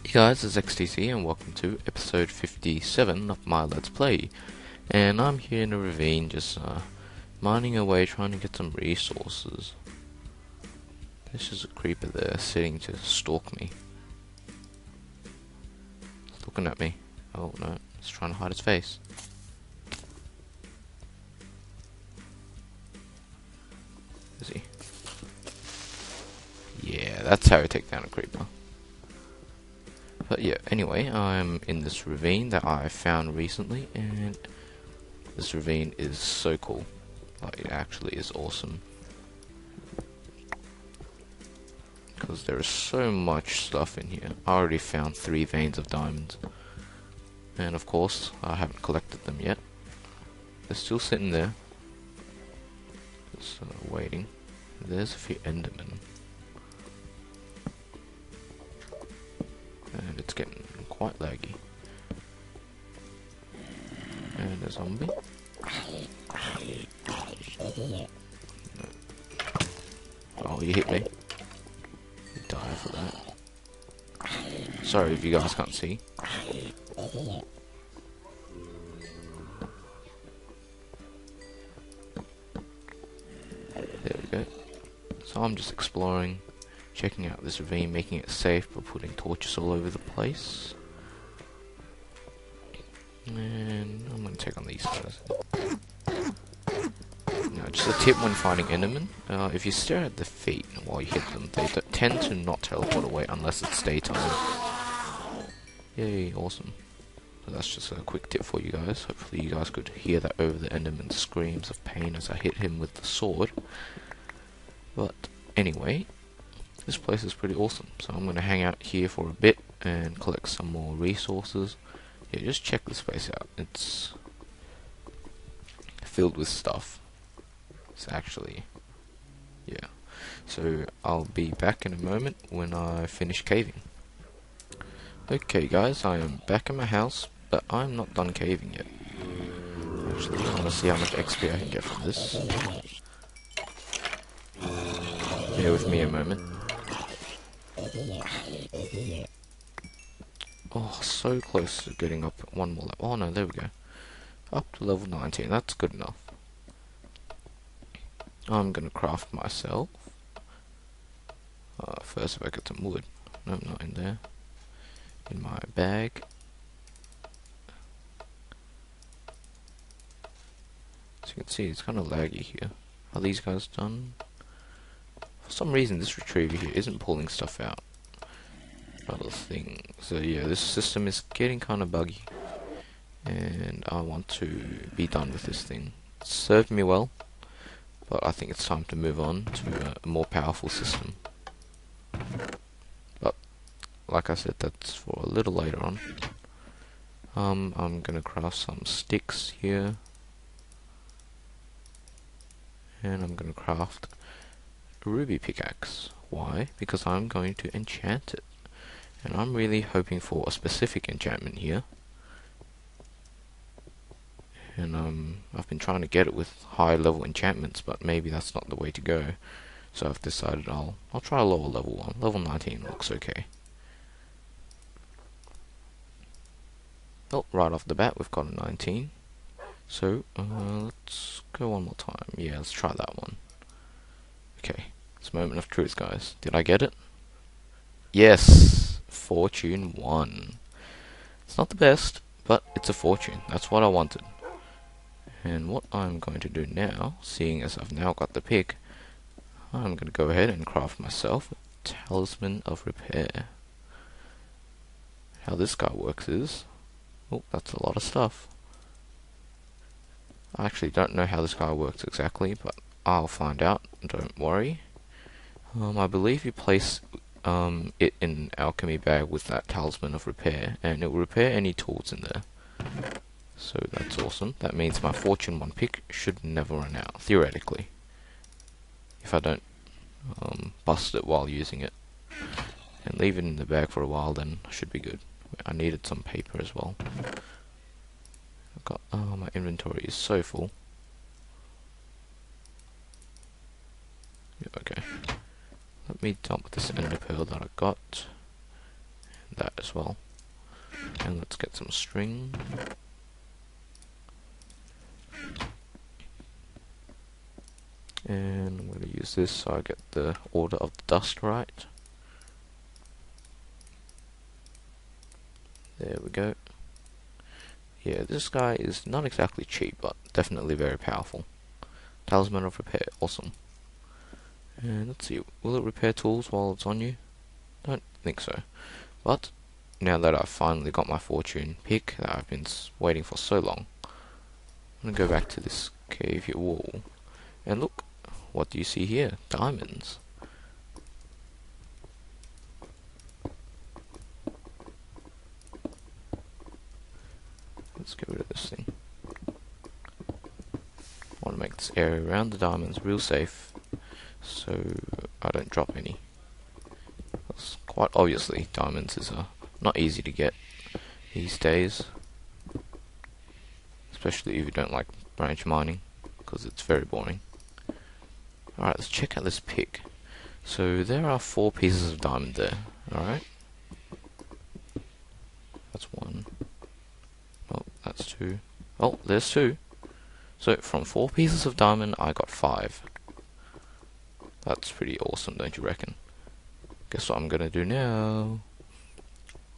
Hey guys, it's XTC and welcome to episode 57 of my Let's Play. And I'm here in a ravine just mining away trying to get some resources. There's just a creeper there sitting to stalk me. It's looking at me. Oh no, it's trying to hide its face. Is he? Yeah, that's how you take down a creeper. But yeah, anyway, I'm in this ravine that I found recently, and this ravine is so cool. Like, it actually is awesome. Because there is so much stuff in here. I already found 3 veins of diamonds. And of course, I haven't collected them yet. They're still sitting there. Just waiting. There's a few endermen. And it's getting quite laggy. And a zombie. Oh, you hit me. You die for that. Sorry if you guys can't see. There we go. So I'm just exploring, checking out this ravine, making it safe by putting torches all over the place. And I'm going to take on these guys. Now, just a tip when fighting endermen, if you stare at the feet while you hit them, they tend to not teleport away unless it's daytime. Yay, awesome. So that's just a quick tip for you guys. Hopefully you guys could hear that over the enderman's screams of pain as I hit him with the sword. But anyway, this place is pretty awesome, so I'm going to hang out here for a bit and collect some more resources. Yeah, just check this place out. It's filled with stuff. It's actually, yeah. So I'll be back in a moment when I finish caving. Okay guys, I am back in my house, but I'm not done caving yet. Actually, I want to see how much XP I can get from this. Bear with me a moment. Oh, so close to getting up one more level. Oh no, there we go. Up to level 19, that's good enough. I'm gonna craft myself. First, if I get some wood. No, not in there. In my bag. As you can see, it's kind of laggy here. Are these guys done? For some reason, this retriever here isn't pulling stuff out. Other thing. So yeah, this system is getting kind of buggy, and I want to be done with this thing. It's served me well, but I think it's time to move on to a more powerful system. But like I said, that's for a little later on. I'm gonna craft some sticks here, and I'm gonna craft a ruby pickaxe. Why? Because I'm going to enchant it. And I'm really hoping for a specific enchantment here. And I've been trying to get it with high level enchantments, but maybe that's not the way to go. So I've decided I'll try a lower level one. Level 19 looks okay. Oh, right off the bat we've got a 19. So let's go one more time. Yeah, let's try that one. Okay, it's a moment of truth, guys. Did I get it? Yes! Fortune 1. It's not the best, but it's a fortune. That's what I wanted. And what I'm going to do now, seeing as I've now got the pick, I'm going to go ahead and craft myself a talisman of repair. How this guy works is, oh, that's a lot of stuff. I actually don't know how this guy works exactly, but I'll find out, don't worry. I believe you place it in an alchemy bag with that talisman of repair, and it will repair any tools in there. So that's awesome. That means my Fortune 1 pick should never run out, theoretically. If I don't bust it while using it. And leave it in the bag for a while, then I should be good. I needed some paper as well. I've got, my inventory is so full. Yeah, okay. Let me dump this ender pearl that I got. that as well. And let's get some string. And I'm going to use this so I get the order of the dust right. There we go. Yeah, this guy is not exactly cheap, but definitely very powerful. Talisman of Repair, awesome. And let's see, will it repair tools while it's on you? Don't think so. But now that I've finally got my fortune pick that I've been waiting for so long, I'm gonna go back to this cave here wall, and look, what do you see here? Diamonds. Let's get rid of this thing. I want to make this area around the diamonds real safe, so I don't drop any. Because quite obviously, diamonds is not easy to get these days, especially if you don't like branch mining, because it's very boring. Alright, let's check out this pick. So there are 4 pieces of diamond there. Alright, that's 1. Oh, that's 2. Oh, there's 2. So from 4 pieces of diamond, I got 5. That's pretty awesome, don't you reckon? Guess what I'm gonna do now?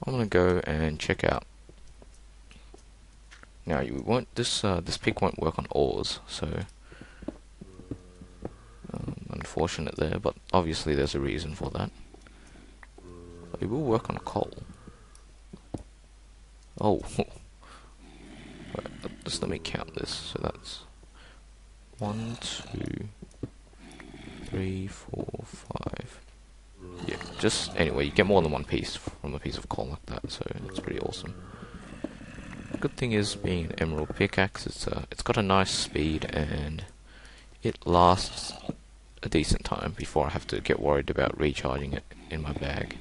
I'm gonna go and check out. Now you won't. This pick won't work on ores, so unfortunate there. But obviously there's a reason for that. But it will work on coal. Oh, right, just let me count this. So that's 1, 2, 3, 4, 5. Yeah, just anyway, you get more than 1 piece from a piece of coal like that, so it's pretty awesome. The good thing is, being an emerald pickaxe, it's got a nice speed and it lasts a decent time before I have to get worried about recharging it in my bag.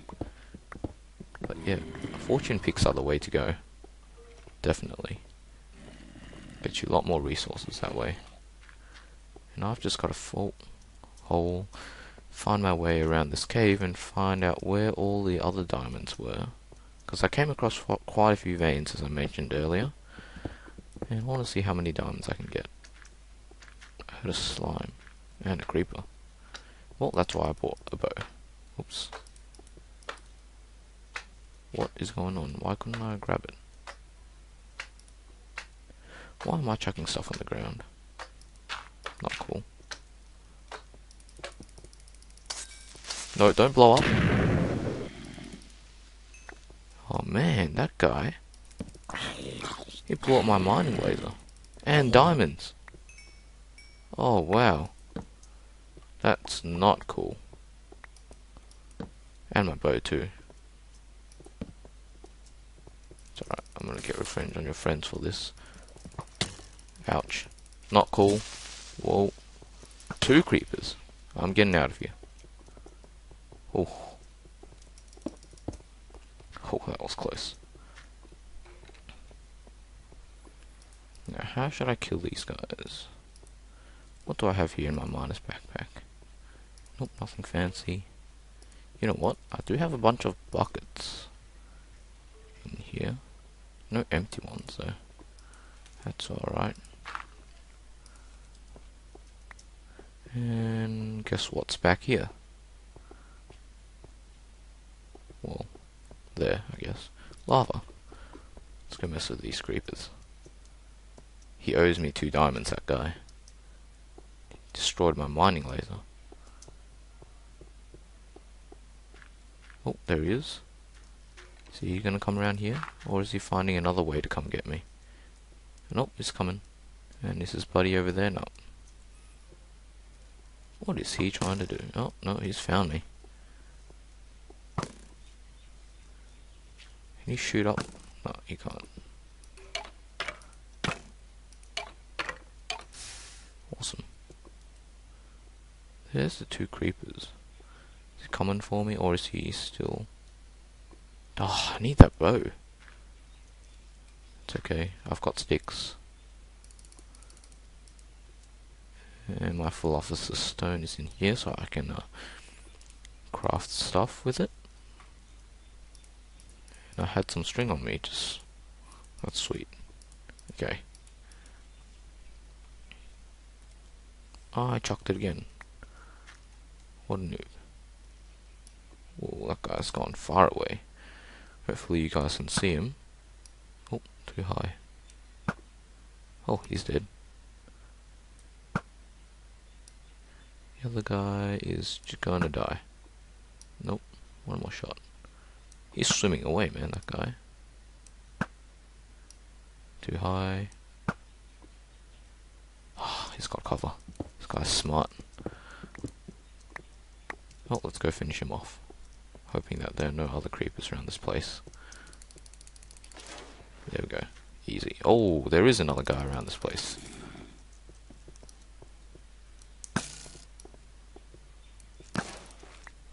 But yeah, fortune picks are the way to go. Definitely. Gets you a lot more resources that way. And I've just got to find my way around this cave and find out where all the other diamonds were. Because I came across quite a few veins, as I mentioned earlier. And I want to see how many diamonds I can get. I heard a slime. And a creeper. Well, that's why I bought a bow. Oops. What is going on? Why couldn't I grab it? Why am I chucking stuff on the ground? Not cool. No, don't blow up. Oh man, that guy. He blew up my mining laser. And diamonds. Oh wow. That's not cool. And my bow too. It's alright, I'm gonna get revenge on your friends for this. Ouch. Not cool. Whoa. 2 creepers. I'm getting out of here. Oh. Oh, that was close. Now, how should I kill these guys? What do I have here in my miner's backpack? Nope, nothing fancy. You know what? I do have a bunch of buckets in here. No empty ones though. That's alright. And guess what's back here? Well, there, I guess. Lava. Let's go mess with these creepers. He owes me 2 diamonds, that guy. He destroyed my mining laser. Oh, there he is. Is he gonna come around here? Or is he finding another way to come get me? Nope, he's coming. And is his buddy over there? No. What is he trying to do? Oh, no, he's found me. Can he shoot up? No, he can't. Awesome. There's the 2 creepers. Is he coming for me, or is he still... Oh, I need that bow. It's okay, I've got sticks. And my full officer's stone is in here, so I can craft stuff with it. I had some string on me, that's sweet. Okay. I chucked it again. What a noob. Oh, that guy's gone far away. Hopefully you guys can see him. Oh, too high. Oh, he's dead. The other guy is just gonna die. Nope, one more shot. He's swimming away, man, that guy. Too high. Oh, he's got cover. This guy's smart. Oh, let's go finish him off. Hoping that there are no other creepers around this place. There we go. Easy. Oh, there is another guy around this place.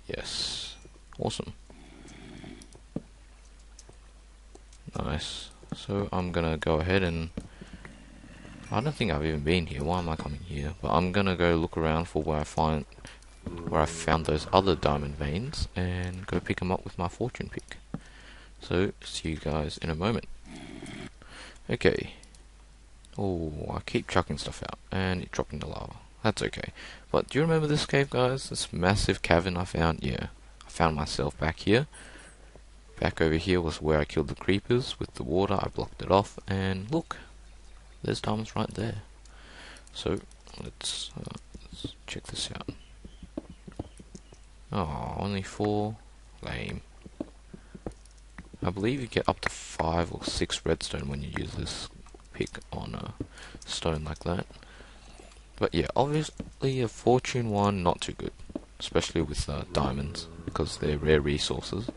Yes. Awesome. Nice. So I'm gonna go ahead and... I don't think I've even been here. Why am I coming here? But I'm gonna go look around for where I found those other diamond veins and go pick them up with my fortune pick. So, see you guys in a moment. Okay. Oh, I keep chucking stuff out and it dropped into lava. That's okay. But do you remember this cave, guys? This massive cavern I found? Yeah. I found myself back here. Back over here was where I killed the creepers with the water. I blocked it off and look. There's diamonds right there. So, let's check this out. Oh, only 4. Lame. I believe you get up to 5 or 6 redstone when you use this pick on a stone like that. But yeah, obviously a fortune one, not too good. Especially with diamonds, because they're rare resources.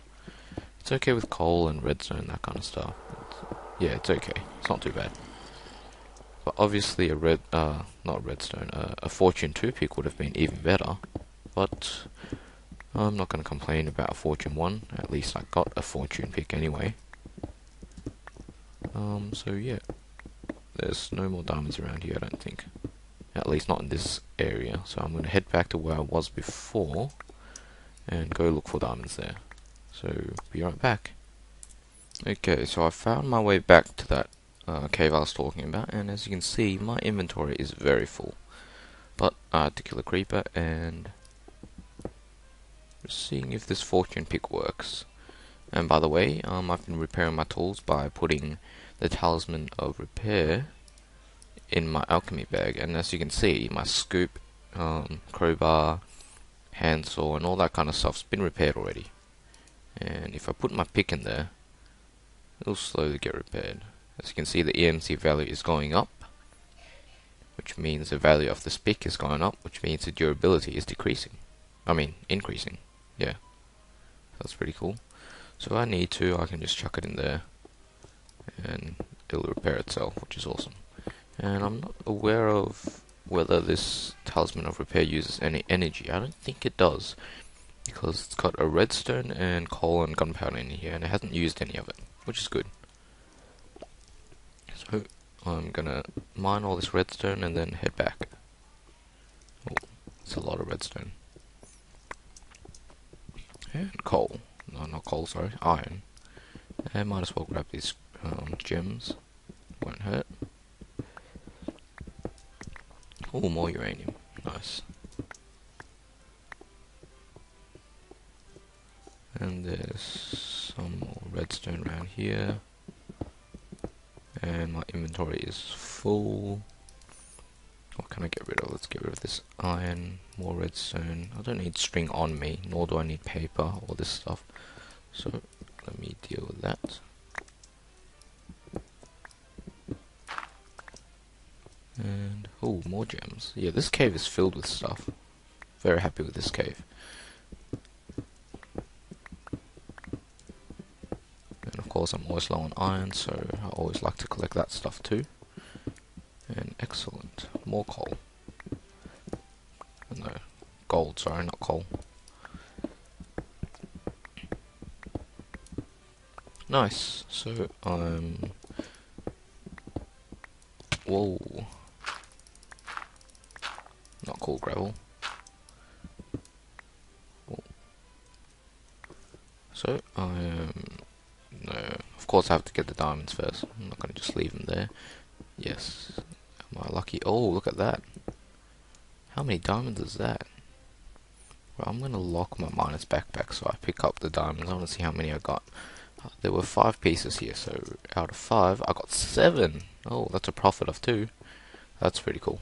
It's okay with coal and redstone, that kind of stuff. Yeah, it's okay. It's not too bad. But obviously not redstone, a fortune 2 pick would have been even better. But I'm not going to complain about a fortune 1. At least I got a fortune pick anyway. So yeah. There's no more diamonds around here, I don't think. At least not in this area. So I'm going to head back to where I was before and go look for diamonds there. So, be right back. Okay, so I found my way back to that cave I was talking about, and as you can see, my inventory is very full. But I had to kill a creeper, and just seeing if this fortune pick works. And by the way, I've been repairing my tools by putting the talisman of repair in my alchemy bag, and as you can see, my scoop, crowbar, handsaw, and all that kind of stuff's been repaired already. And if I put my pick in there, it'll slowly get repaired. As you can see, the EMC value is going up, which means the value of this pick is going up, which means the durability is decreasing. I mean, increasing. Yeah, that's pretty cool. So if I need to, I can just chuck it in there, and it'll repair itself, which is awesome. And I'm not aware of whether this talisman of repair uses any energy. I don't think it does, because it's got a redstone and coal and gunpowder in here, and it hasn't used any of it, which is good. So I'm gonna mine all this redstone and then head back. Oh, it's a lot of redstone. And coal. No, not coal, sorry, iron. And might as well grab these gems. Won't hurt. Oh, more uranium. Nice. And there's some more redstone around here. And my inventory is full. What can I get rid of? Let's get rid of this iron, more redstone. I don't need string on me, nor do I need paper or this stuff. So let me deal with that. And oh, more gems. Yeah, this cave is filled with stuff. Very happy with this cave. And of course I'm always low on iron, so I always like to collect that stuff too. And excellent. More coal. No, gold, sorry, not coal. Nice. So I'm... Whoa. Not cool, gravel. Whoa. So I am... No, of course I have to get the diamonds first. I'm not going to just leave them there. Yes. Am I lucky? Oh, look at that. How many diamonds is that? Well, I'm going to lock my miner's backpack so I pick up the diamonds. I want to see how many I got. There were 5 pieces here, so out of 5 I got 7. Oh, that's a profit of 2. That's pretty cool.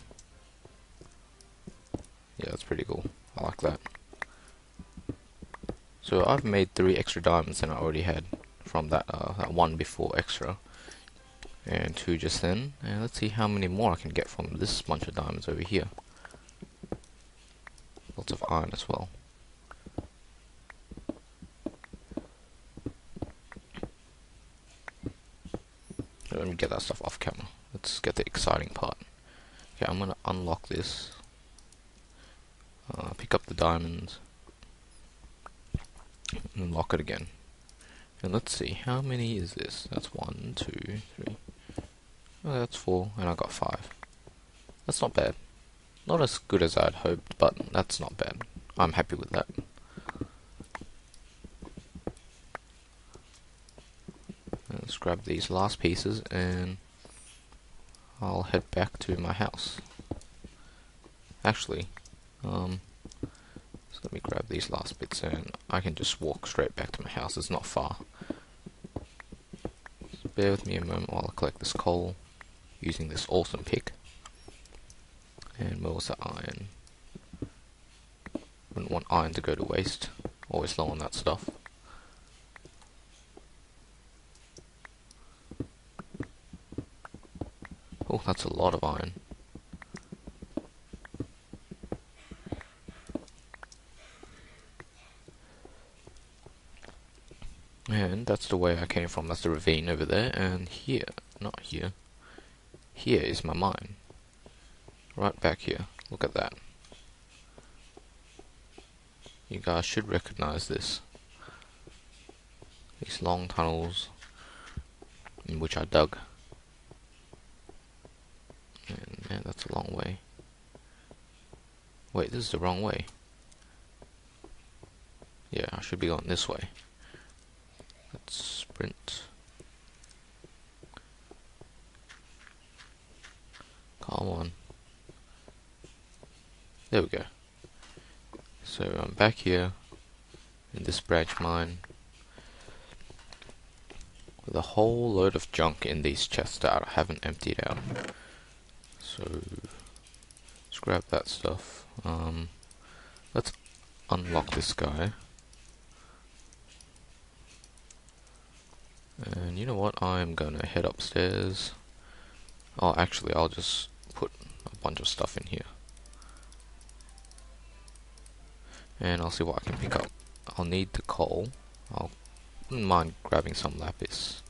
Yeah, that's pretty cool. I like that. So I've made 3 extra diamonds than I already had from that one before extra, and 2 just then. And let's see how many more I can get from this bunch of diamonds over here. Lots of iron as well. Let me get that stuff off camera. Let's get the exciting part. Okay, I'm gonna unlock this. Pick up the diamonds. And lock it again. And let's see, how many is this? That's 1, 2, 3. Oh, that's 4, and I got 5. That's not bad. Not as good as I'd hoped, but that's not bad. I'm happy with that. Let's grab these last pieces and I'll head back to my house. Actually, so let me grab these last bits and I can just walk straight back to my house. It's not far. So bear with me a moment while I collect this coal using this awesome pick. And where's the iron? Wouldn't want iron to go to waste. Always low on that stuff. Oh, that's a lot of iron. And that's the way I came from. That's the ravine over there. And here, not here. Here is my mine. Right back here. Look at that. You guys should recognize this. These long tunnels in which I dug. And man, that's a long way. Wait, this is the wrong way. Yeah, I should be going this way. Let's sprint. Come on. There we go. So I'm back here in this branch mine with a whole load of junk in these chests that I haven't emptied out. So let's grab that stuff. Let's unlock this guy. And you know what? I'm gonna head upstairs. Oh, actually, I'll just put a bunch of stuff in here. And I'll see what I can pick up. I'll need the coal. I wouldn't mind grabbing some lapis.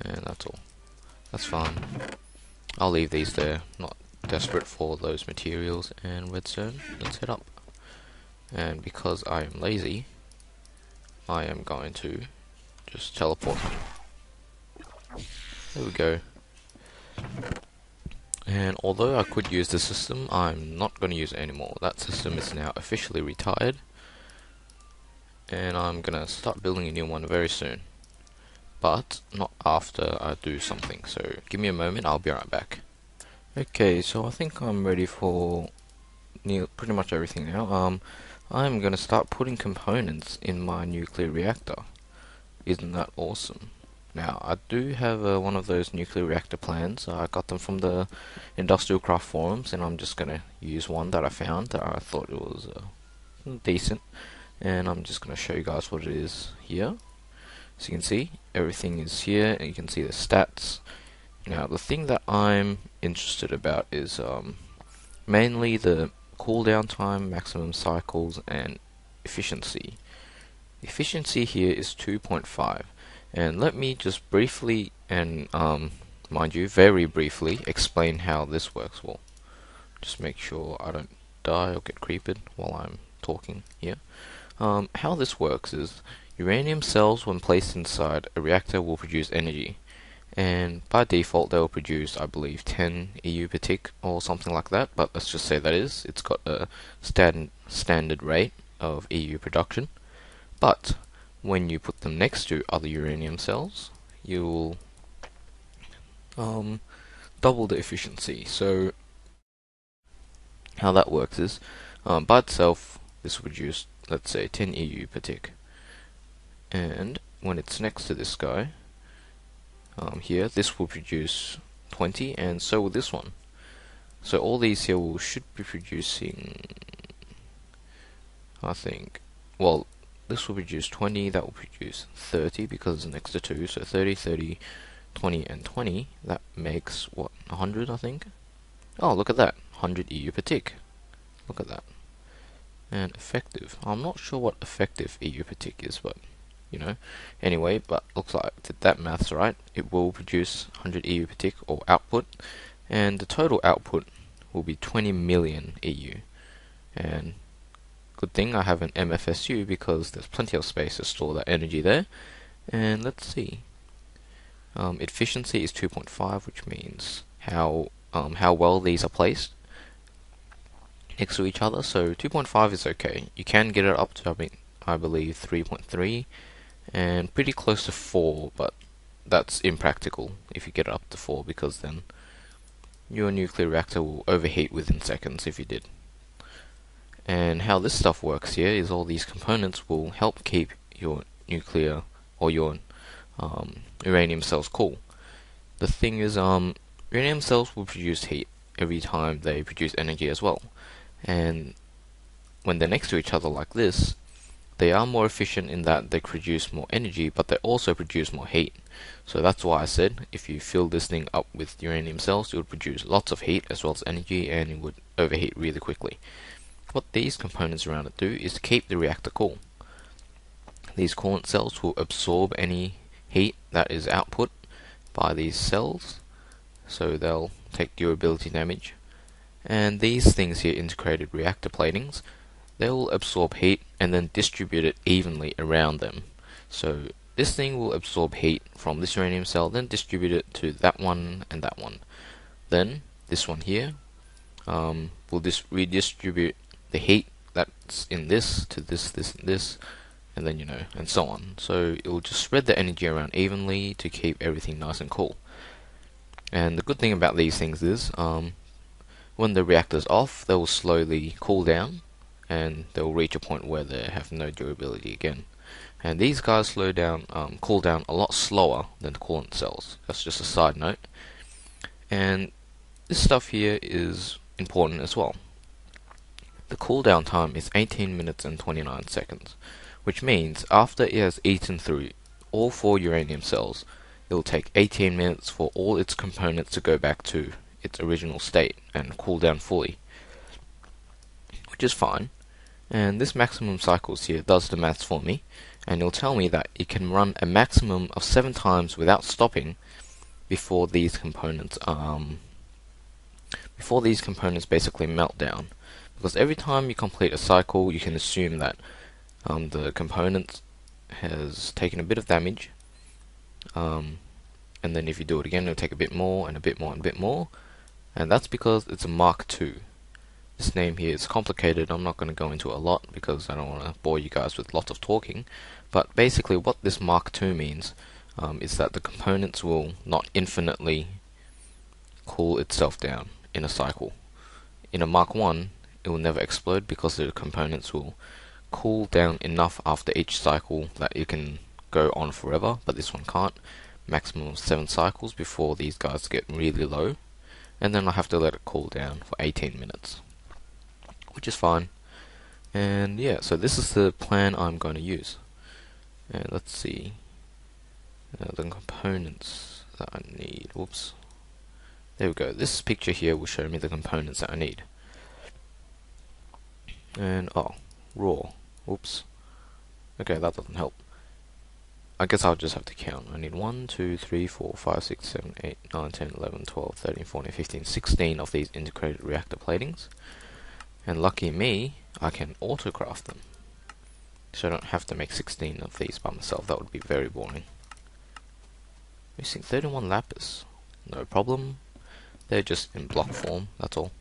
And that's all. That's fine. I'll leave these there. Not desperate for those materials. And redstone. Let's head up. And because I am lazy, I am going to just teleport. There we go. And although I could use the system, I'm not going to use it anymore. That system is now officially retired. And I'm going to start building a new one very soon. But not after I do something. So give me a moment, I'll be right back. Okay, so I think I'm ready for pretty much everything now. I'm going to start putting components in my nuclear reactor. Isn't that awesome? Now, I do have one of those nuclear reactor plans. I got them from the Industrial Craft forums, and I'm just going to use one that I found that I thought it was decent. And I'm just going to show you guys what it is here. So you can see, everything is here, and you can see the stats. Now, the thing that I'm interested about is mainly the cooldown time, maximum cycles, and efficiency. Efficiency here is 2.5. And let me just briefly and mind you, very briefly explain how this works. Well, just make sure I don't die or get creeped while I'm talking here. How this works is uranium cells, when placed inside a reactor, will produce energy, and by default they will produce, I believe, 10 EU per tick or something like that. But let's just say that it's got a standard rate of EU production. But when you put them next to other uranium cells, you'll double the efficiency. So how that works is, by itself, this will produce, let's say, 10 EU per tick. And when it's next to this guy, here, this will produce 20, and so will this one. So all these here should be producing, I think, well, this will produce 20, that will produce 30 because it's next to 2, so 30, 30, 20, and 20, that makes, what, 100, I think? Oh, look at that, 100 EU per tick. Look at that. And effective, I'm not sure what effective EU per tick is, but, you know, anyway, but looks like that math's right. It will produce 100 EU per tick, or output, and the total output will be 20 million EU. And good thing I have an MFSU because there's plenty of space to store that energy there. And let's see, efficiency is 2.5, which means how well these are placed next to each other. So 2.5 is okay. You can get it up to, I believe 3.3, and pretty close to 4, but that's impractical if you get it up to 4, because then your nuclear reactor will overheat within seconds if you did. And how this stuff works here is all these components will help keep your nuclear or your uranium cells cool. The thing is, uranium cells will produce heat every time they produce energy as well. And when they're next to each other like this, they are more efficient in that they produce more energy, but they also produce more heat. So that's why I said if you fill this thing up with uranium cells, it would produce lots of heat as well as energy, and it would overheat really quickly. What these components around it do is to keep the reactor cool. These coolant cells will absorb any heat that is output by these cells, so they'll take durability damage. And these things here, integrated reactor platings, they will absorb heat and then distribute it evenly around them. So this thing will absorb heat from this uranium cell, then distribute it to that one and that one. Then this one here will redistribute the heat that's in this to this, this, and this, and then, you know, and so on. So it will just spread the energy around evenly to keep everything nice and cool. And the good thing about these things is, when the reactor's off, they will slowly cool down, and they will reach a point where they have no durability again. And these guys cool down a lot slower than coolant cells. That's just a side note. And this stuff here is important as well. The cooldown time is 18 minutes and 29 seconds, which means after it has eaten through all 4 uranium cells, it will take 18 minutes for all its components to go back to its original state and cool down fully, which is fine. And this maximum cycles here does the maths for me, and it'll tell me that it can run a maximum of 7 times without stopping before these components basically melt down. Because every time you complete a cycle, you can assume that the component has taken a bit of damage, and then if you do it again, it'll take a bit more and a bit more and a bit more, and that's because it's a Mark II. This name here is complicated. I'm not going to go into it a lot because I don't want to bore you guys with lots of talking, but basically what this Mark II means is that the components will not infinitely cool itself down in a cycle. In a Mark I, it will never explode because the components will cool down enough after each cycle that it can go on forever, but this one can't. Maximum of 7 cycles before these guys get really low, and then I have to let it cool down for 18 minutes, which is fine. And yeah, so this is the plan I'm going to use. And let's see the components that I need. Whoops, there we go. This picture here will show me the components that I need. And oh, raw. Whoops. Okay, that doesn't help. I guess I'll just have to count. I need 1, 2, 3, 4, 5, 6, 7, 8, 9, 10, 11, 12, 13, 14, 15, 16 of these integrated reactor platings. And lucky me, I can autocraft them. So I don't have to make 16 of these by myself. That would be very boring. Missing 31 lapis. No problem. They're just in block form, that's all.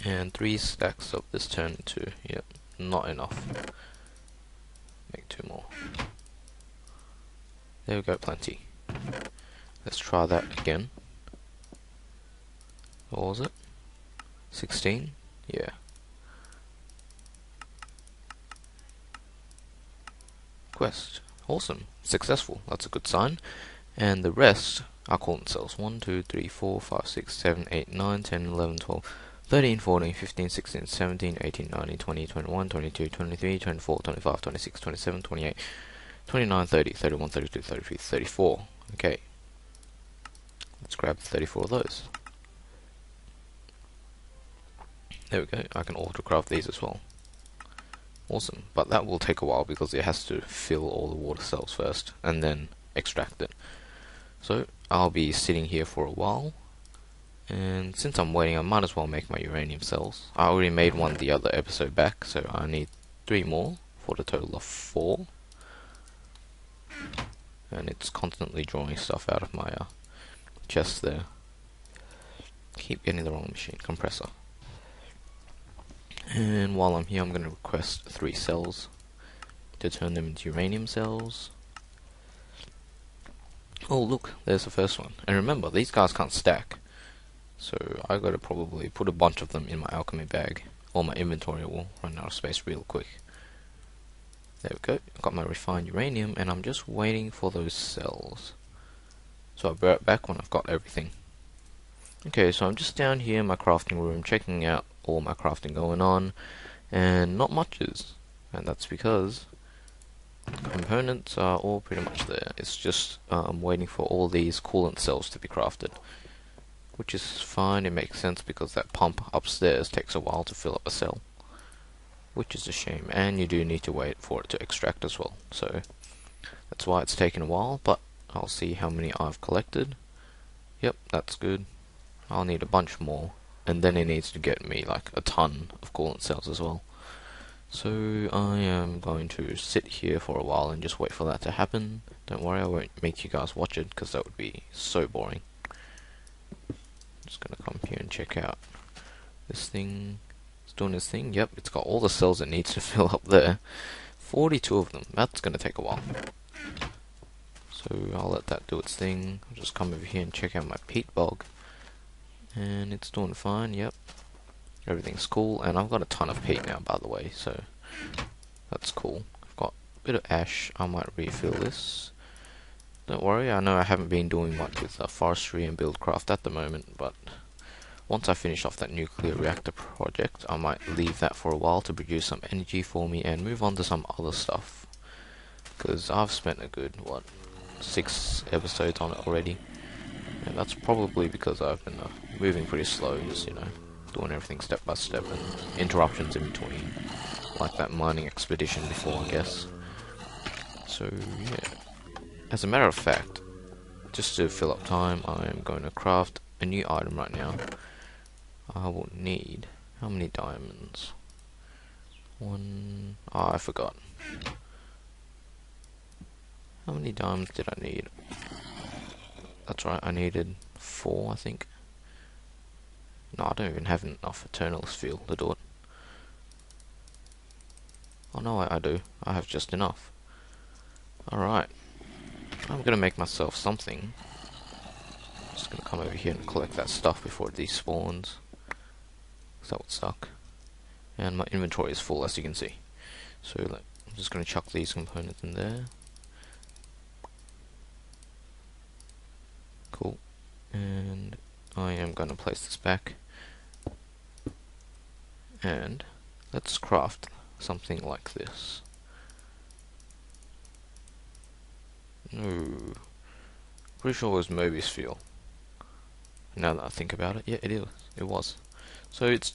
And 3 stacks of this turned into, yep, not enough. Make 2 more. There we go, plenty. Let's try that again. What was it? 16? Yeah. Quest. Awesome. Successful. That's a good sign. And the rest are coolant cells. 1, 2, 3, 4, 5, 6, 7, 8, 9, 10, 11, 12, 13, 14, 15, 16, 17, 18, 19, 20, 21, 22, 23, 24, 25, 26, 27, 28, 29, 30, 31, 32, 33, 34. Okay. Let's grab 34 of those. There we go. I can auto-craft these as well. Awesome. But that will take a while because it has to fill all the water cells first and then extract it. So I'll be sitting here for a while, and since I'm waiting I might as well make my uranium cells. I already made one the other episode back, so I need 3 more for the total of 4. And it's constantly drawing stuff out of my chest there. Keep getting the wrong machine. Compressor. And while I'm here I'm going to request 3 cells to turn them into uranium cells. Oh look, there's the first one. And remember, these guys can't stack, so I gotta probably put a bunch of them in my alchemy bag, or my inventory will run out of space real quick. There we go, I've got my refined uranium, and I'm just waiting for those cells. So I'll be right back when I've got everything. Okay, so I'm just down here in my crafting room, checking out all my crafting going on, and not much is, and that's because components are all pretty much there. It's just waiting for all these coolant cells to be crafted, which is fine. It makes sense because that pump upstairs takes a while to fill up a cell, which is a shame, and you do need to wait for it to extract as well, so that's why it's taken a while. But I'll see how many I've collected. Yep, that's good. I'll need a bunch more, and then it needs to get me like a ton of coolant cells as well. So I am going to sit here for a while and just wait for that to happen. Don't worry, I won't make you guys watch it because that would be so boring. Just gonna come here and check out this thing. It's doing its thing. Yep, it's got all the cells it needs to fill up there. 42 of them. That's gonna take a while. So I'll let that do its thing. I'll just come over here and check out my peat bog. And it's doing fine, yep. Everything's cool, and I've got a ton of peat now, by the way, so that's cool. I've got a bit of ash. I might refill this. Don't worry, I know I haven't been doing much with forestry and BuildCraft at the moment, but once I finish off that nuclear reactor project, I might leave that for a while to produce some energy for me and move on to some other stuff. Because I've spent a good, 6 episodes on it already. And that's probably because I've been moving pretty slow, just, doing everything step by step, and interruptions in between, like that mining expedition before, I guess. So, yeah. As a matter of fact, just to fill up time, I am going to craft a new item right now. I will need, how many diamonds? 1, I forgot. How many diamonds did I need? That's right, I needed 4, I think. No, I don't even have enough Eternalist fuel to do it. Oh no, I do. I have just enough. Alright. I'm gonna make myself something. Just gonna come over here and collect that stuff before it despawns. That would suck. And my inventory is full, as you can see. So I'm just gonna chuck these components in there. Cool. And I am gonna place this back. And let's craft something like this. No. Pretty sure it was Mobius fuel. Now that I think about it, yeah, it is. It was. So it's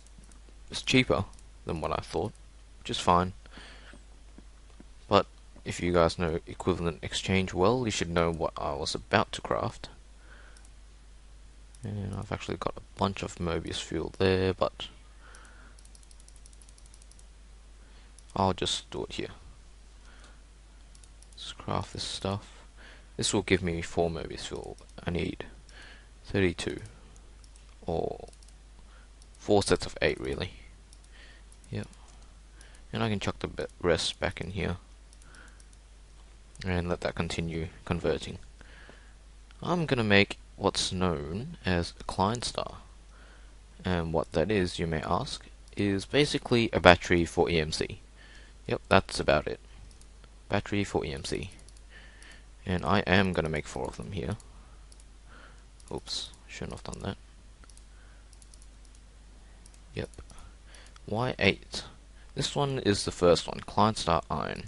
cheaper than what I thought, which is fine. But if you guys know equivalent exchange well, you should know what I was about to craft. And I've actually got a bunch of Mobius fuel there, but I'll just do it here. Let's craft this stuff. This will give me 4 Mobius fuel. I need 32, or 4 sets of 8 really. Yep. And I can chuck the rest back in here. and let that continue converting. I'm gonna make what's known as a client star, and what that is, you may ask, is basically a battery for EMC. Yep, that's about it. Battery for EMC. And I am gonna make 4 of them here. Oops, shouldn't have done that. Yep. Why 8? This one is the first one, client star iron.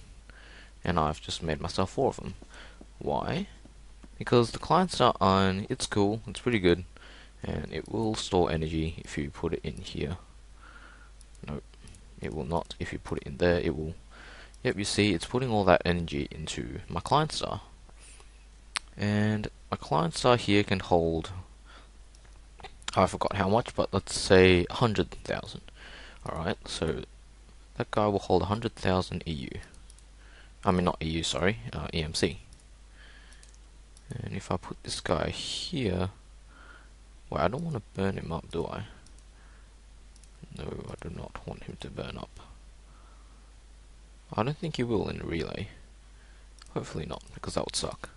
And I've just made myself 4 of them. Why? Because the client star iron, it's cool, it's pretty good, and it will store energy if you put it in here. Nope, it will not. If you put it in there, it will. Yep, you see, it's putting all that energy into my client star. And my client star here can hold, I forgot how much, but let's say 100,000. Alright, so that guy will hold 100,000 EU. I mean, not EU, sorry, EMC. And if I put this guy here, well, I don't want to burn him up, do I? No, I do not want him to burn up. I don't think he will in a relay. Hopefully not, because that would suck.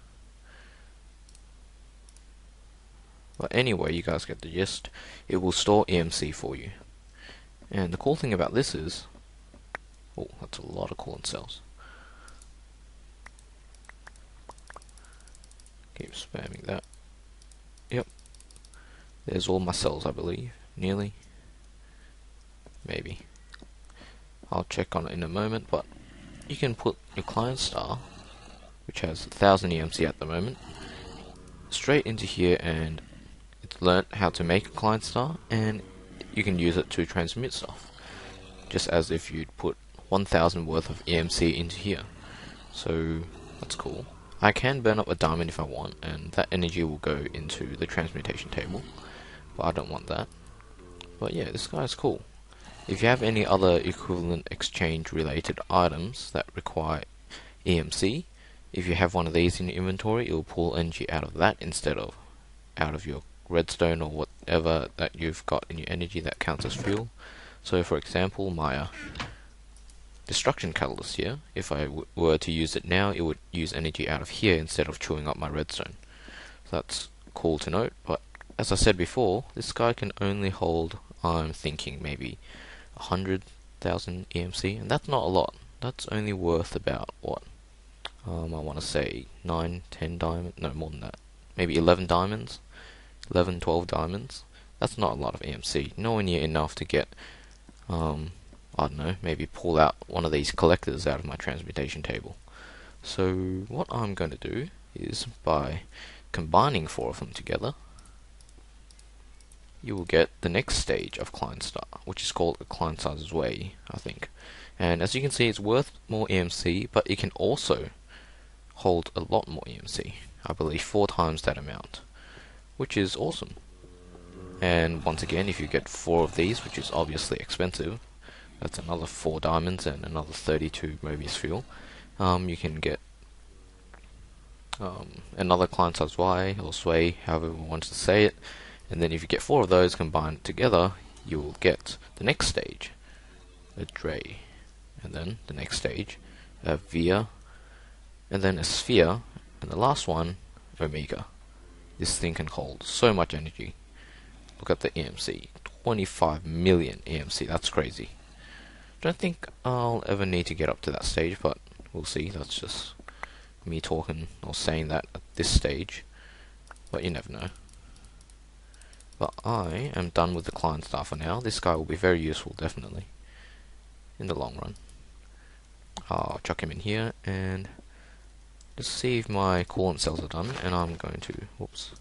But anyway, you guys get the gist. It will store EMC for you. And the cool thing about this is, oh, that's a lot of coolant cells. Keep spamming that. Yep. There's all my cells, I believe. Nearly. Maybe. I'll check on it in a moment, but you can put your client star, which has 1000 EMC at the moment, straight into here, and it's learnt how to make a client star, and you can use it to transmit stuff. Just as if you'd put 1000 worth of EMC into here. So, that's cool. I can burn up a diamond if I want, and that energy will go into the transmutation table, but I don't want that. But yeah, this guy is cool. If you have any other equivalent exchange related items that require EMC, if you have one of these in your inventory, it will pull energy out of that instead of out of your redstone or whatever that you've got in your energy that counts as fuel. So for example, my destruction catalyst here, if I were to use it now, it would use energy out of here instead of chewing up my redstone. So that's cool to note, but as I said before, this guy can only hold, I'm thinking maybe 100,000 EMC, and that's not a lot. That's only worth about, what, I want to say 9, 10 diamonds, no more than that, maybe 11 diamonds, 11, 12 diamonds. That's not a lot of EMC, nowhere near enough to get, I don't know, maybe pull out one of these collectors out of my transmutation table. So what I'm going to do is, by combining 4 of them together, you will get the next stage of client star, which is called a client star's way, I think. And as you can see, it's worth more EMC, but it can also hold a lot more EMC. I believe 4 times that amount, which is awesome. And once again, if you get 4 of these, which is obviously expensive, that's another 4 diamonds and another 32 Mobius fuel, you can get another client star's Y or sway, however we want to say it. And then if you get 4 of those combined together, you will get the next stage, a Dre, and then the next stage, a Via, and then a Sphere, and the last one, Omega. This thing can hold so much energy. Look at the EMC, 25 million EMC, that's crazy. Don't think I'll ever need to get up to that stage, but we'll see. That's just me talking or saying that at this stage, but you never know. But I am done with the client star for now. This guy will be very useful, definitely, in the long run. I'll chuck him in here and just see if my coolant cells are done, and I'm going to, whoops,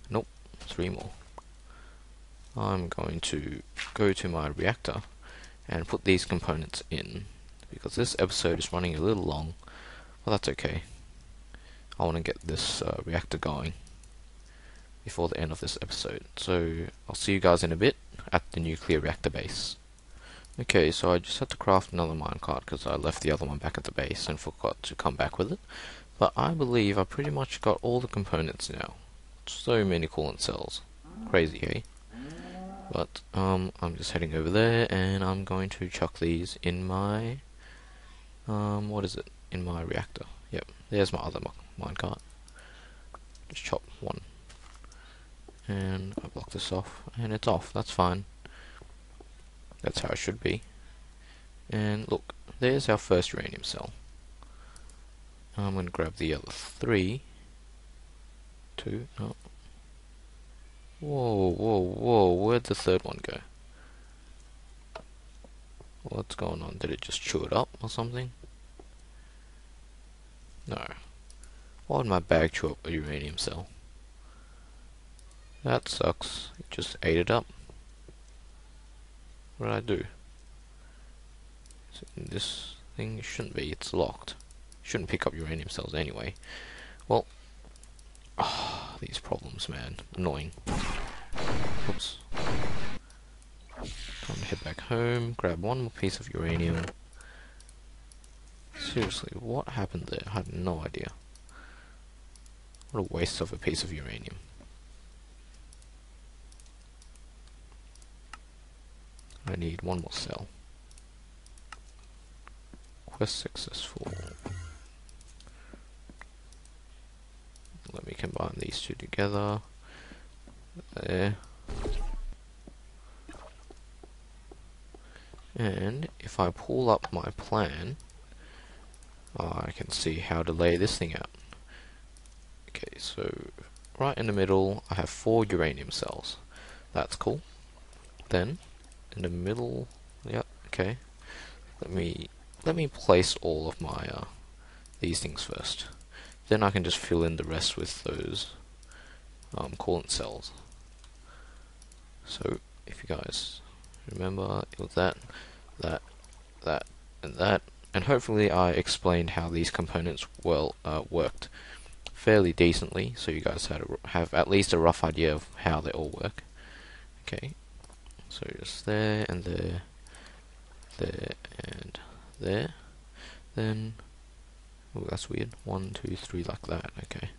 nope, 3 more. I'm going to go to my reactor and put these components in, because this episode is running a little long, but that's okay. I want to get this reactor going before the end of this episode. So I'll see you guys in a bit at the nuclear reactor base. Okay, so I just had to craft another minecart because I left the other one back at the base and forgot to come back with it. But I believe I pretty much got all the components now. So many coolant cells. Crazy, eh? But I'm just heading over there and I'm going to chuck these in my in my reactor. Yep, there's my other minecart. Just chop one. And I block this off, and it's off. That's fine. That's how it should be. And look, there's our first uranium cell. I'm going to grab the other 3. 2, no. Whoa, where'd the third one go? What's going on? Did it just chew it up or something? No. Why would my bag chew up a uranium cell? That sucks. It just ate it up. What did I do? Is it in this thing? It shouldn't be. It's locked. Shouldn't pick up uranium cells anyway. Well, these problems, man. Annoying. Oops. Time to head back home, grab one more piece of uranium. Seriously, what happened there? I had no idea. What a waste of a piece of uranium. I need one more cell. Quest successful. Let me combine these two together. There. And if I pull up my plan, I can see how to lay this thing out. Okay, so right in the middle I have 4 uranium cells. That's cool. Then in the middle, yep, okay. Let me place all of my these things first. Then I can just fill in the rest with those coolant cells. So if you guys remember, it was that, and that, and hopefully I explained how these components worked fairly decently, so you guys have at least a rough idea of how they all work. Okay, so just there and there, there and there. Then, oh, that's weird. 1, 2, 3 like that. Okay,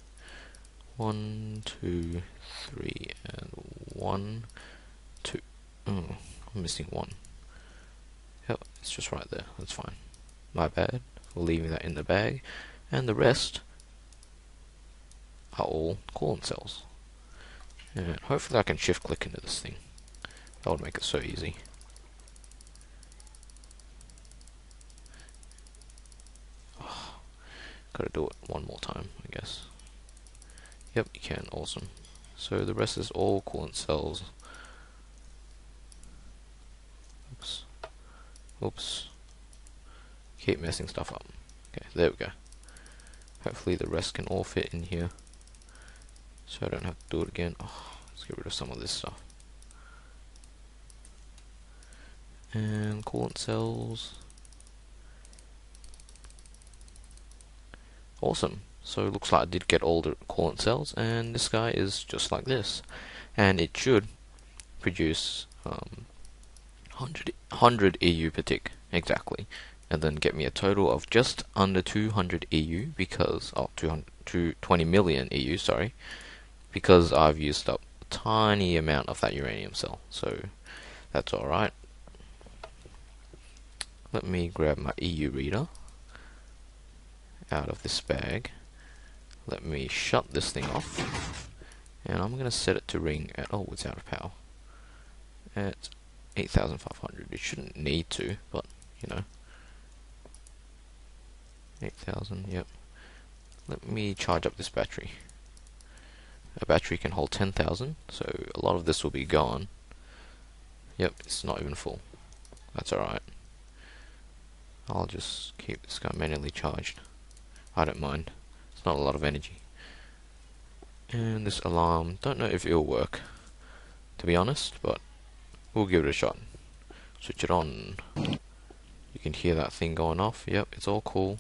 1, 2, 3, and 1, 2. Oh, I'm missing 1. Yep, it's just right there. That's fine. My bad for leaving that in the bag. And the rest are all coolant cells. And hopefully I can shift click into this thing. That would make it so easy. Oh, gotta do it one more time, I guess. Yep, you can. Awesome. So the rest is all coolant cells. Oops. Oops. Keep messing stuff up. Okay, there we go. Hopefully the rest can all fit in here, so I don't have to do it again. Oh, let's get rid of some of this stuff. And coolant cells. Awesome. So it looks like I did get all the coolant cells, and this guy is just like this. And it should produce 100 EU per tick, exactly. And then get me a total of just under 200 EU because, 20 million EU, sorry, because I've used up a tiny amount of that uranium cell, so that's alright. Let me grab my EU reader out of this bag. Let me shut this thing off, and I'm going to set it to ring at, oh, it's out of power, at 8,500. It shouldn't need to, but, you know. 8,000, yep. Let me charge up this battery. A battery can hold 10,000, so a lot of this will be gone. Yep, it's not even full. That's alright. I'll just keep this guy manually charged. I don't mind. It's not a lot of energy. And this alarm, don't know if it'll work, to be honest, but we'll give it a shot. Switch it on. You can hear that thing going off. Yep, it's all cool.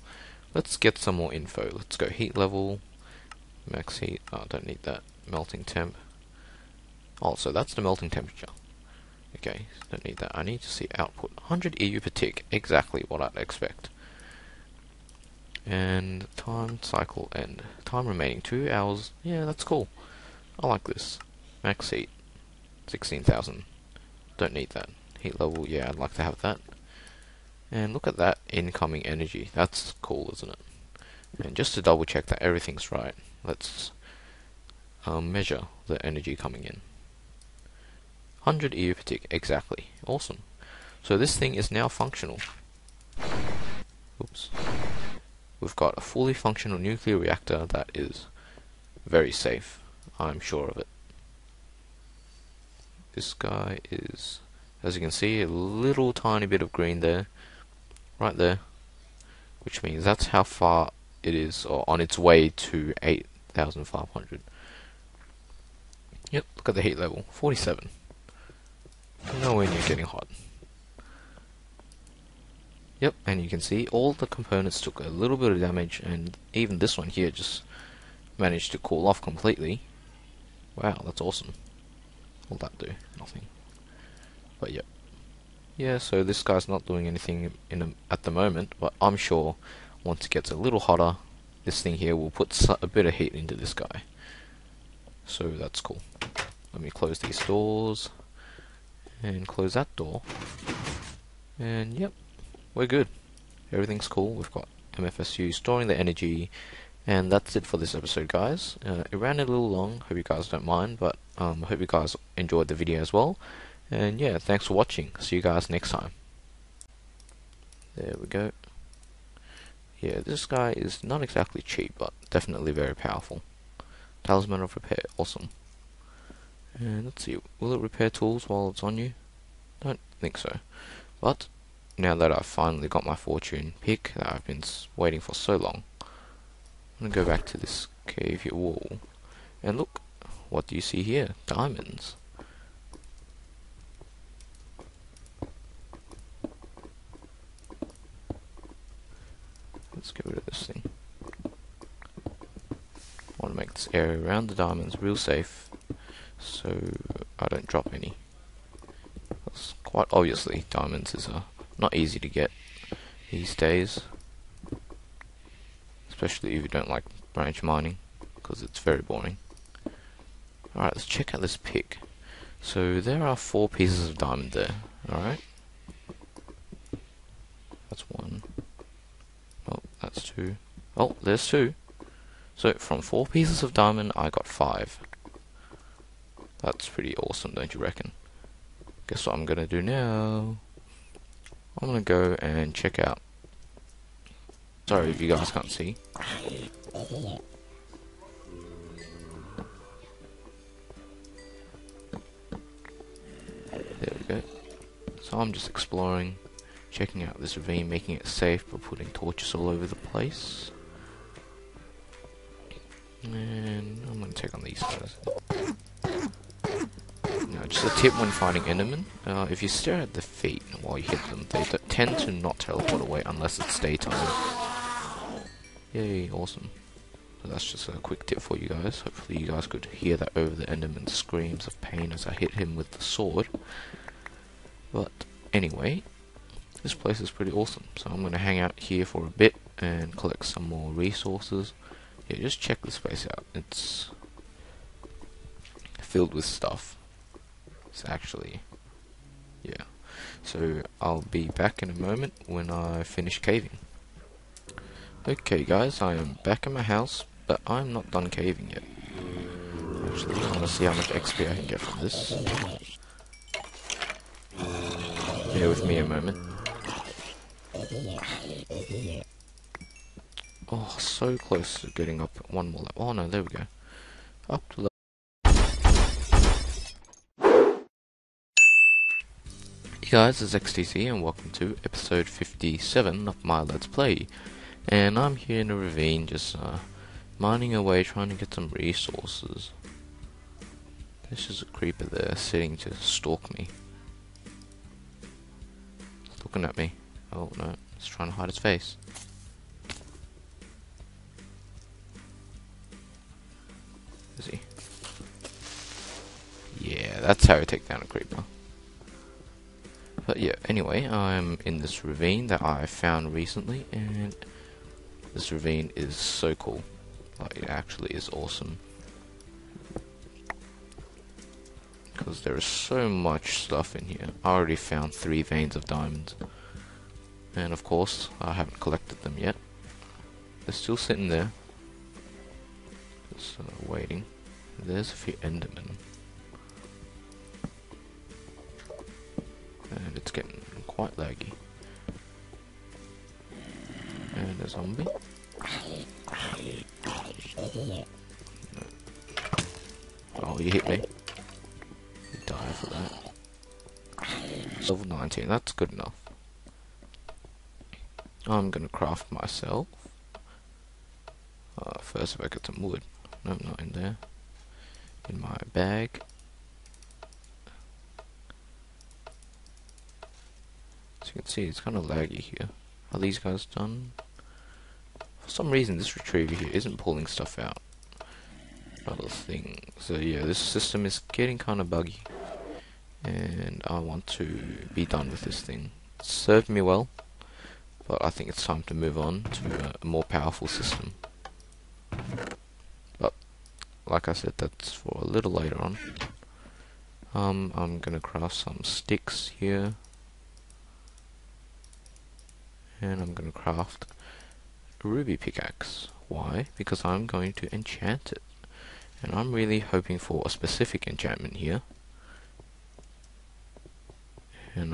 Let's get some more info. Let's go heat level, max heat. Oh, don't need that. Melting temp. Oh, so that's the melting temperature. Okay, don't need that. I need to see output. 100 EU per tick. Exactly what I'd expect. And time cycle end. Time remaining 2 hours. Yeah, that's cool. I like this. Max heat 16,000. Don't need that. Heat level, yeah, I'd like to have that. And look at that incoming energy. That's cool, isn't it? And just to double check that everything's right, let's measure the energy coming in. 100 EU per tick, exactly. Awesome. So this thing is now functional. Oops. We've got a fully functional nuclear reactor that is very safe. I'm sure of it. This guy is, as you can see, a little tiny bit of green there, right there, which means that's how far it is, or on its way to 8,500. Yep, look at the heat level, 47. Nowhere near getting hot. Yep, and you can see all the components took a little bit of damage, and even this one here just managed to cool off completely. Wow, that's awesome. What'll that do? Nothing. But yep. Yeah, so this guy's not doing anything at the moment, but I'm sure once it gets a little hotter, this thing here will put a bit of heat into this guy. So that's cool. Let me close these doors, and close that door, and yep, we're good. Everything's cool. We've got MFSU storing the energy, and that's it for this episode, guys. It ran a little long, hope you guys don't mind, but I hope you guys enjoyed the video as well. And yeah, thanks for watching. See you guys next time. There we go. Yeah, this guy is not exactly cheap, but definitely very powerful. Talisman of Repair, awesome. And let's see, will it repair tools while it's on you? Don't think so. But now that I've finally got my fortune pick that I've been waiting for so long, I'm gonna go back to this cave here wall, and look, what do you see here? Diamonds. Let's get rid of this thing. I want to make this area around the diamonds real safe, so I don't drop any. Because quite obviously, diamonds is not easy to get these days, especially if you don't like branch mining, because it's very boring. Alright, let's check out this pick. So there are 4 pieces of diamond there. Alright, that's 1. Oh, that's 2. Oh, there's 2. So from 4 pieces of diamond, I got 5. That's pretty awesome, don't you reckon? Guess what I'm gonna do now? I'm gonna go and check out. Sorry if you guys can't see. There we go. So I'm just exploring, checking out this ravine, making it safe by putting torches all over the place. And I'm gonna take on these guys. Now, just a tip when fighting Endermen, if you stare at the feet while you hit them, they tend to not teleport away unless it's daytime. Yay, awesome. So that's just a quick tip for you guys. Hopefully you guys could hear that over the Enderman's screams of pain as I hit him with the sword. But anyway, this place is pretty awesome. So I'm going to hang out here for a bit and collect some more resources. Yeah, just check this place out. It's filled with stuff. It's actually, yeah. So I'll be back in a moment when I finish caving. Okay guys, I am back in my house, but I'm not done caving yet. Actually, I want to see how much XP I can get from this. Bear with me a moment. Oh, so close to getting up one more level. Oh no, there we go. Up to level. Hey guys, it's XTC and welcome to episode 57 of my Let's Play. And I'm here in a ravine just mining away trying to get some resources. There's just a creeper there sitting to stalk me. It's looking at me. Oh no, it's trying to hide its face. Is he? Yeah, that's how you take down a creeper. But yeah, anyway, I'm in this ravine that I found recently, and this ravine is so cool. Like, it actually is awesome. Because there is so much stuff in here. I already found 3 veins of diamonds. And of course, I haven't collected them yet. they're still sitting there. Just waiting. There's a few Endermen. And it's getting quite laggy. And a zombie. No. Oh, you hit me. You die for that. Level 19, that's good enough. I'm gonna craft myself. First, if I get some wood. No, not in there. In my bag. As you can see, it's kind of laggy here. Are these guys done? For some reason, this retriever here isn't pulling stuff out. Other thing. So yeah, this system is getting kind of buggy. And I want to be done with this thing. It served me well. But I think it's time to move on to a more powerful system. But, like I said, that's for a little later on. I'm gonna craft some sticks here. And I'm gonna craft a ruby pickaxe. Why? Because I'm going to enchant it. And I'm really hoping for a specific enchantment here. And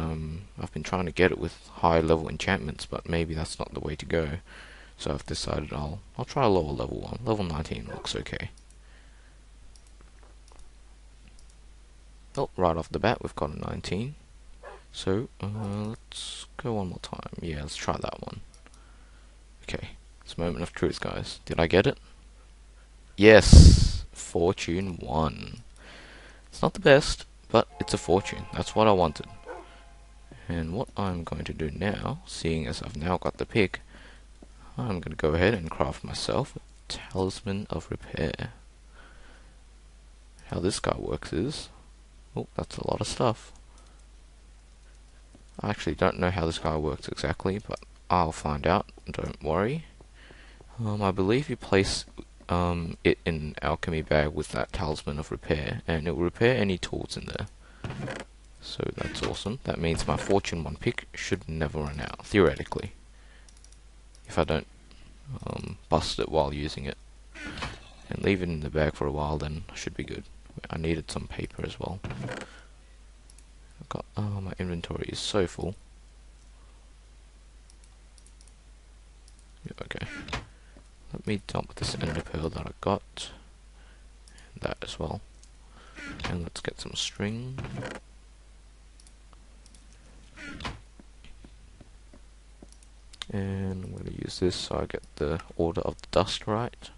I've been trying to get it with high level enchantments, but maybe that's not the way to go. So I've decided I'll try a lower level one. Level 19 looks okay. Oh, right off the bat we've got a 19. So let's go one more time. Yeah, let's try that one. Okay, it's a moment of truth, guys. Did I get it? Yes! Fortune 1. It's not the best, but it's a fortune. That's what I wanted. And what I'm going to do now, seeing as I've now got the pick, I'm going to go ahead and craft myself a Talisman of Repair. How this guy works is... Oh, that's a lot of stuff. I actually don't know how this guy works exactly, but I'll find out, don't worry. I believe you place it in an alchemy bag with that Talisman of Repair, and it will repair any tools in there. So that's awesome. That means my Fortune 1 pick should never run out, theoretically. If I don't bust it while using it. And leave it in the bag for a while, then I should be good. I needed some paper as well. I've got, my inventory is so full. Yeah, okay. Let me dump this ender pearl that I got. And that as well. And let's get some string. And I'm going to use this so I get the order of the dust right.